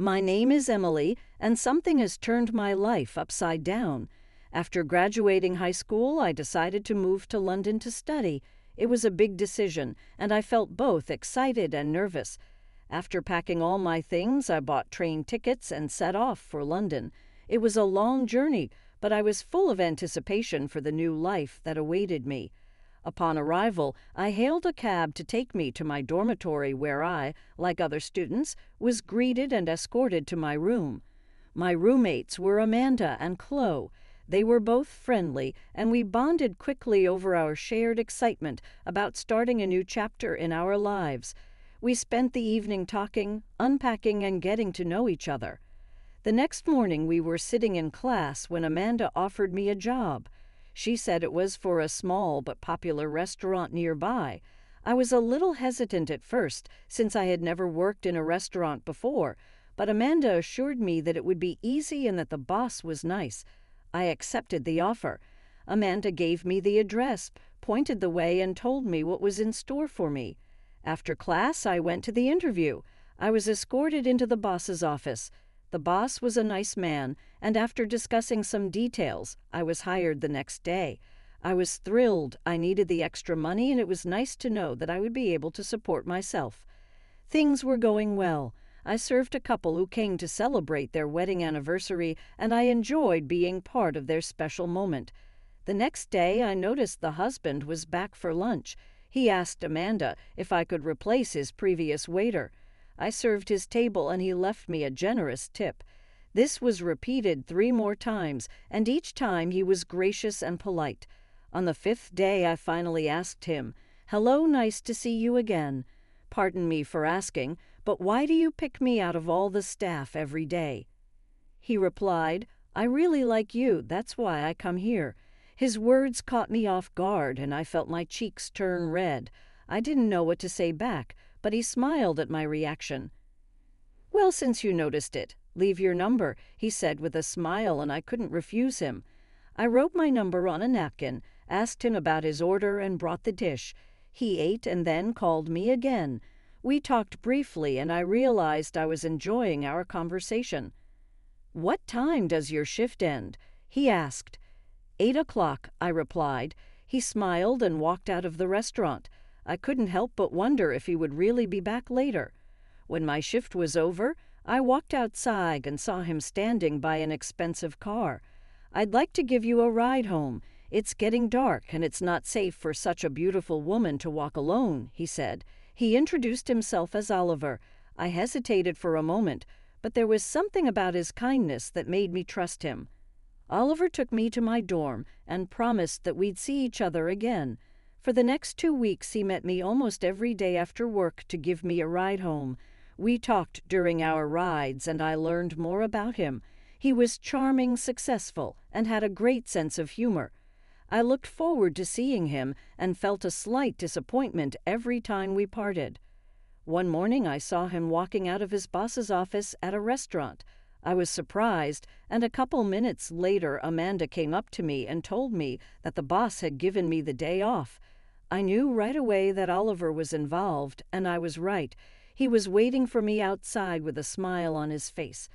My name is Emily, and something has turned my life upside down. After graduating high school, I decided to move to London to study. It was a big decision, and I felt both excited and nervous. After packing all my things, I bought train tickets and set off for London. It was a long journey, but I was full of anticipation for the new life that awaited me. Upon arrival, I hailed a cab to take me to my dormitory where I, like other students, was greeted and escorted to my room. My roommates were Amanda and Chloe. They were both friendly, and we bonded quickly over our shared excitement about starting a new chapter in our lives. We spent the evening talking, unpacking, and getting to know each other. The next morning we were sitting in class when Amanda offered me a job. She said it was for a small but popular restaurant nearby. I was a little hesitant at first, since I had never worked in a restaurant before, but Amanda assured me that it would be easy and that the boss was nice. I accepted the offer. Amanda gave me the address, pointed the way, and told me what was in store for me. After class, I went to the interview. I was escorted into the boss's office. The boss was a nice man, and after discussing some details, I was hired the next day. I was thrilled. I needed the extra money, and it was nice to know that I would be able to support myself. Things were going well. I served a couple who came to celebrate their wedding anniversary, and I enjoyed being part of their special moment. The next day, I noticed the husband was back for lunch. He asked Amanda if I could replace his previous waiter. I served his table, and he left me a generous tip. This was repeated 3 more times, and each time he was gracious and polite. On the 5th day, I finally asked him, "Hello, nice to see you again. Pardon me for asking, but why do you pick me out of all the staff every day?" He replied, "I really like you, that's why I come here." His words caught me off guard, and I felt my cheeks turn red. I didn't know what to say back, but he smiled at my reaction. "Well, since you noticed it, leave your number," he said with a smile, and I couldn't refuse him. I wrote my number on a napkin, asked him about his order, and brought the dish. He ate and then called me again. We talked briefly, and I realized I was enjoying our conversation. "What time does your shift end?" he asked. 8 o'clock, I replied. He smiled and walked out of the restaurant. I couldn't help but wonder if he would really be back later. When my shift was over, I walked outside and saw him standing by an expensive car. "I'd like to give you a ride home. It's getting dark, and it's not safe for such a beautiful woman to walk alone," he said. He introduced himself as Oliver. I hesitated for a moment, but there was something about his kindness that made me trust him. Oliver took me to my dorm and promised that we'd see each other again. For the next 2 weeks, he met me almost every day after work to give me a ride home. We talked during our rides, and I learned more about him. He was charming, successful, and had a great sense of humor. I looked forward to seeing him and felt a slight disappointment every time we parted. One morning, I saw him walking out of his boss's office at a restaurant. I was surprised, and a couple minutes later, Amanda came up to me and told me that the boss had given me the day off. I knew right away that Oliver was involved, and I was right. He was waiting for me outside with a smile on his face.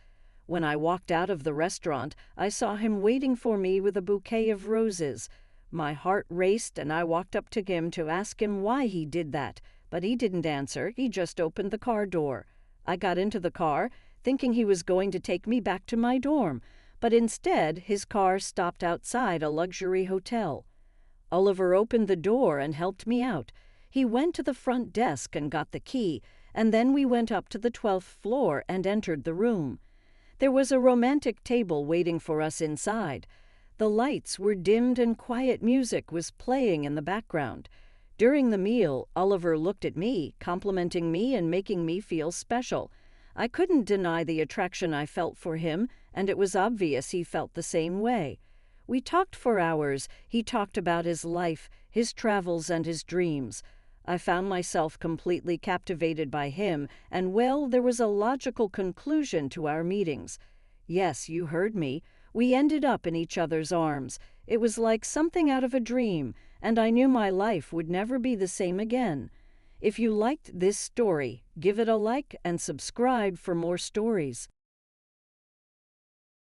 When I walked out of the restaurant, I saw him waiting for me with a bouquet of roses. My heart raced, and I walked up to him to ask him why he did that, but he didn't answer. He just opened the car door. I got into the car, thinking he was going to take me back to my dorm, but instead his car stopped outside a luxury hotel. Oliver opened the door and helped me out. He went to the front desk and got the key, and then we went up to the 12th floor and entered the room. There was a romantic table waiting for us inside. The lights were dimmed and quiet music was playing in the background. During the meal, Oliver looked at me, complimenting me and making me feel special. I couldn't deny the attraction I felt for him, and it was obvious he felt the same way. We talked for hours. He talked about his life, his travels, and his dreams. I found myself completely captivated by him, and well, there was a logical conclusion to our meetings. Yes, you heard me. We ended up in each other's arms. It was like something out of a dream, and I knew my life would never be the same again. If you liked this story, give it a like and subscribe for more stories.